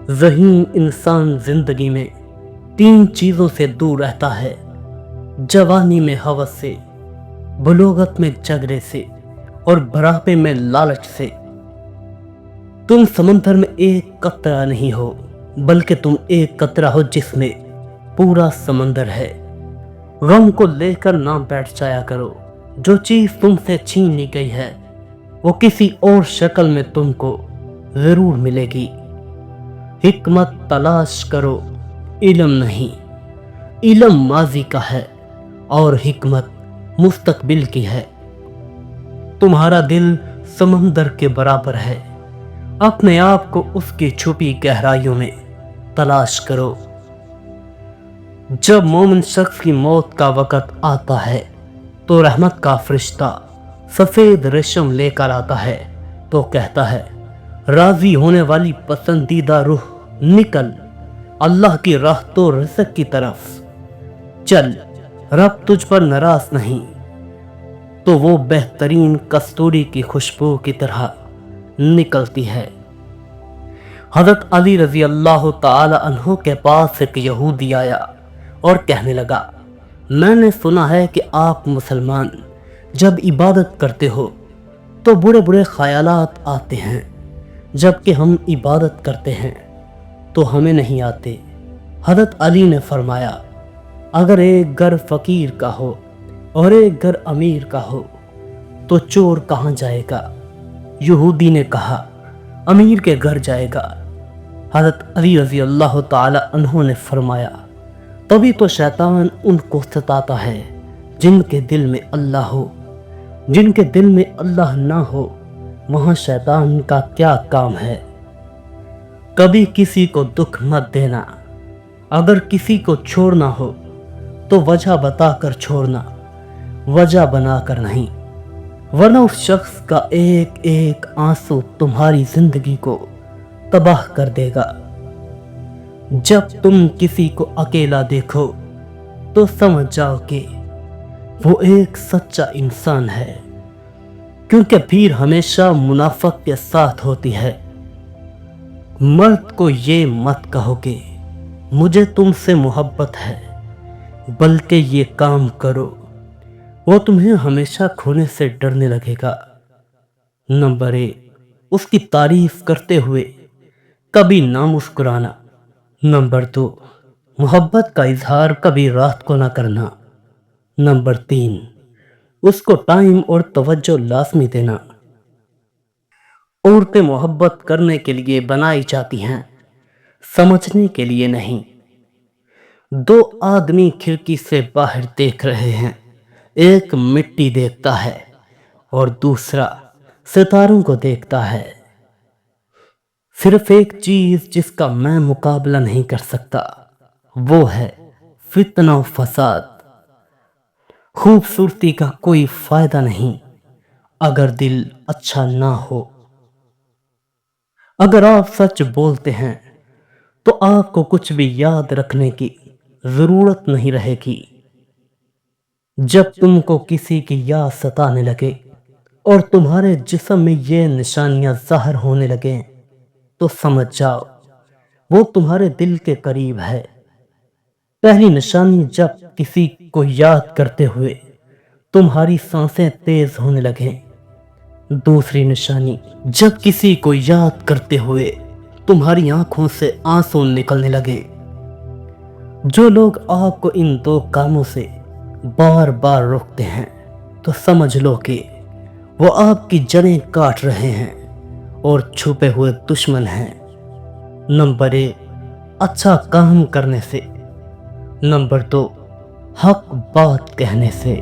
ذہین انسان زندگی میں 3 چیزوں سے دور رہتا ہے: جوانی میں ہوس سے، بلوغت میں جھگڑے سے، اور بڑھاپے میں لالچ سے۔ تم سمندر میں ایک قطرہ نہیں ہو، بلکہ تم ایک قطرہ ہو جس میں پورا سمندر ہے۔ غم کو لے کر نہ بیٹھ جایا کرو۔ جو چیز تم سے چھین لی گئی ہے وہ کسی اور شکل میں تم کو ضرور ملے گی۔ حکمت تلاش کرو، علم نہیں۔ علم ماضی کا ہے اور حکمت مستقبل کی ہے۔ تمہارا دل سمندر کے برابر ہے، اپنے آپ کو اس کی چھپی گہرائیوں میں تلاش کرو۔ جب مومن شخص کی موت کا وقت آتا ہے تو رحمت کا فرشتہ سفید ریشم لے کر آتا ہے تو کہتا ہے: راضی ہونے والی پسندیدہ روح نکل، اللہ کی راہ تو رزق کی طرف چل، رب تجھ پر ناراض نہیں۔ تو وہ بہترین کستوری کی خوشبو کی طرح نکلتی ہے۔ حضرت علی رضی اللہ تعالی عنہ کے پاس ایک یہودی آیا اور کہنے لگا: میں نے سنا ہے کہ آپ مسلمان جب عبادت کرتے ہو تو برے برے خیالات آتے ہیں، جبکہ ہم عبادت کرتے ہیں تو ہمیں نہیں آتے۔ حضرت علی نے فرمایا: اگر ایک گھر فقیر کا ہو اور ایک گھر امیر کا ہو تو چور کہاں جائے گا؟ یہودی نے کہا: امیر کے گھر جائے گا۔ حضرت علی رضی اللہ تعالی عنہ نے فرمایا: تبھی تو شیطان ان کو ستاتا ہے جن کے دل میں اللہ ہو۔ جن کے دل میں اللہ نہ ہو وہاں شیطان کا کیا کام ہے؟ کبھی کسی کو دکھ مت دینا۔ اگر کسی کو چھوڑنا ہو تو وجہ بتا کر چھوڑنا، وجہ بنا کر نہیں، ورنہ اس شخص کا ایک ایک آنسو تمہاری زندگی کو تباہ کر دے گا۔ جب تم کسی کو اکیلا دیکھو تو سمجھ جاؤ کہ وہ ایک سچا انسان ہے، کیونکہ بھیڑ ہمیشہ منافق کے ساتھ ہوتی ہے۔ مرد کو یہ مت کہو کہ مجھے تم سے محبت ہے، بلکہ یہ کام کرو، وہ تمہیں ہمیشہ کھونے سے ڈرنے لگے گا۔ نمبر 1، اس کی تعریف کرتے ہوئے کبھی نہ مسکرانا۔ نمبر 2، محبت کا اظہار کبھی رات کو نہ کرنا۔ نمبر 3، اس کو ٹائم اور توجہ لازمی دینا۔ عورتیں محبت کرنے کے لیے بنائی جاتی ہیں، سمجھنے کے لیے نہیں۔ 2 آدمی کھڑکی سے باہر دیکھ رہے ہیں، ایک مٹی دیکھتا ہے اور دوسرا ستاروں کو دیکھتا ہے۔ صرف ایک چیز جس کا میں مقابلہ نہیں کر سکتا وہ ہے فتنہ و فساد۔ خوبصورتی کا کوئی فائدہ نہیں اگر دل اچھا نہ ہو۔ اگر آپ سچ بولتے ہیں تو آپ کو کچھ بھی یاد رکھنے کی ضرورت نہیں رہے گی۔ جب تم کو کسی کی یاد ستانے لگے اور تمہارے جسم میں یہ نشانیاں ظاہر ہونے لگیں تو سمجھ جاؤ وہ تمہارے دل کے قریب ہے۔ پہلی نشانی جب کسی کو یاد کرتے ہوئے تمہاری سانسیں تیز ہونے لگیں۔ دوسری نشانی جب کسی کو یاد کرتے ہوئے تمہاری آنکھوں سے آنسو نکلنے لگے۔ جو لوگ آپ کو ان 2 کاموں سے بار بار روکتے ہیں تو سمجھ لو کہ وہ آپ کی جڑیں کاٹ رہے ہیں اور چھپے ہوئے دشمن ہیں۔ نمبر 1، اچھا کام کرنے سے۔ نمبر 2، حق بات کہنے سے۔